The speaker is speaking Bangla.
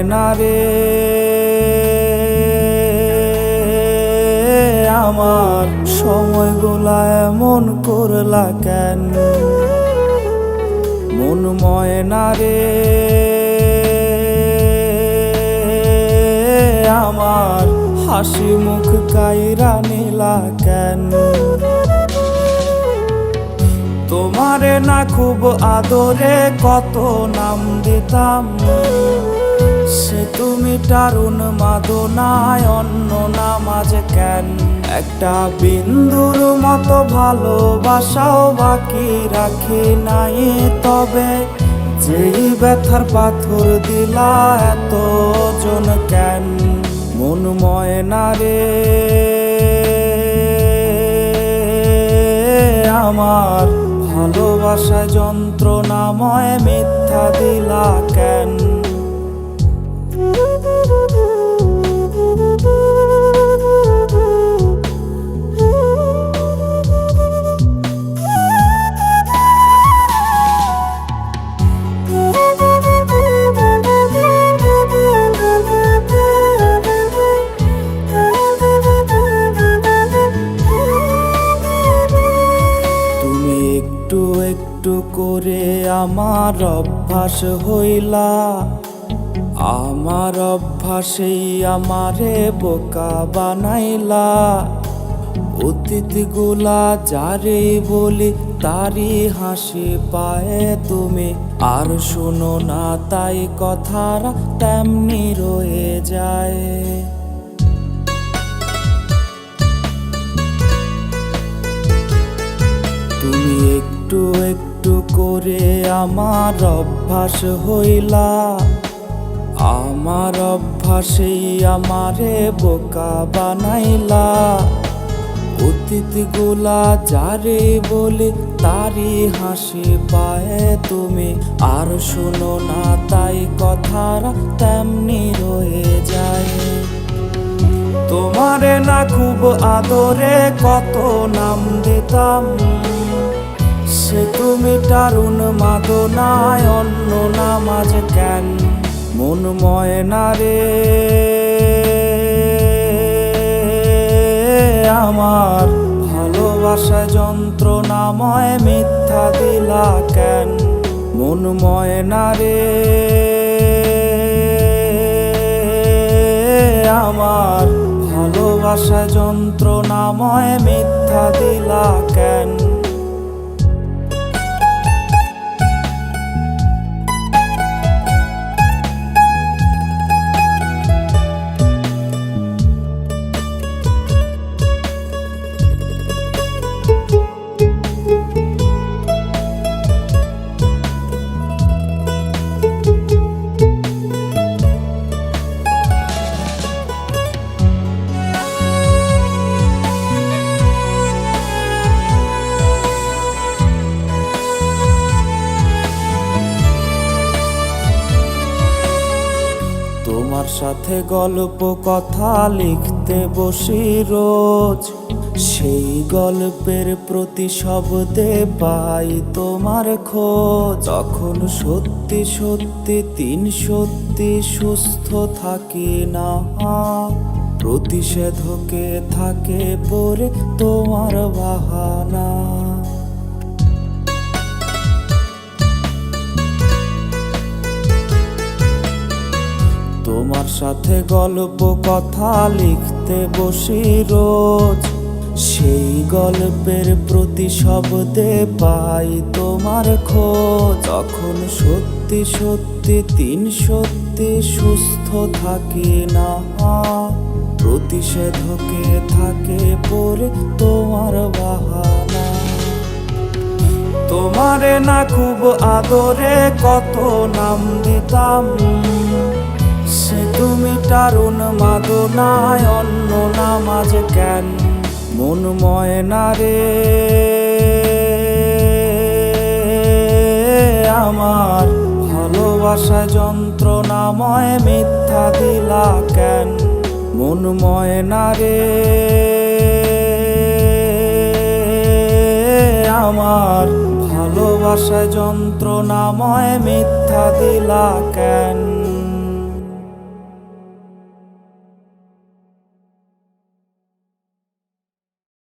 ময়না রে আমার সময়গুলা এমন করলা কেন? মন ময়না রে আমার হাসি মুখ কাইরা নিলা কেন? তোমারে না খুব আদরে কত নাম দিতাম, সে তুমি টারুন মাদনায় অন্য নাম আজ কেন? একটা বিন্দুর মতো ভালোবাসাও বাকি রাখি নাই, তবে যেই ব্যথার পাথর দিলা এত জন কেন? মন ময়না রে আমার ভালোবাসায় যন্ত্রণাময় মিথ্যা দিলা কেন? একটু একটু করে আমার অভ্যাস হইলা, আমার অভ্যাসেই আমারে বোকা বানাইলা। অতীতগুলা যারে বলি তারই হাসি পায়ে তুমি, আর শুনো না তাই কথারা তেমনি রয়ে যায়। তুমি একটু একটু করে আমার অভ্যাস হইলা, আমার অভ্যাসেই আমারে বোকা বানাইলা। অতীতগুলা যারে বলি তারই হাসি পায়ে তুমি, আর শুনো না তাই কথারা তেমনি রয়ে যায়। তোমারে না খুব আদরে কত নাম দিতাম, সে তুমি টারুন মাদনায় অন্য নাম আজ কেন? মন ময়না রে আমার ভালোবাসায় যন্ত্রণাময় মিথ্যা দিলা কেন? মন ময়না রে আমার ভালোবাসায় যন্ত্রণাময় মিথ্যা দিলা কেন? তোমার সাথে গল্প কথা লিখতে বসি রোজ, সেই গল্পের প্রতি শব্দে পাই তোমার খোঁজ। তখন সত্যি সত্যি তিন সত্যি সুস্থ থাকি না, প্রতিষেধকে থাকে পরে তোমার বাহানা। তোমার সাথে গল্প কথা লিখতে বসি রোজ, সেই গল্পের প্রতি শব্দে পাই তোমার খোঁজ। তখন সত্যি সত্যি তিন সত্যি সুস্থ থাকি না, প্রতিষেধকে থাকে পরে তোমার বাহানা। তোমারে না খুব আদরে কত নাম দিতাম, সে তুমি টারুন মাদনায় অন্য নাম আজ কেন? মন ময়না রে আমার ভালোবাসায় যন্ত্রণাময় মিথ্যা দিলা কেন? মন ময়না রে আমার ভালোবাসায় যন্ত্রণাময় মিথ্যা দিলা কেন?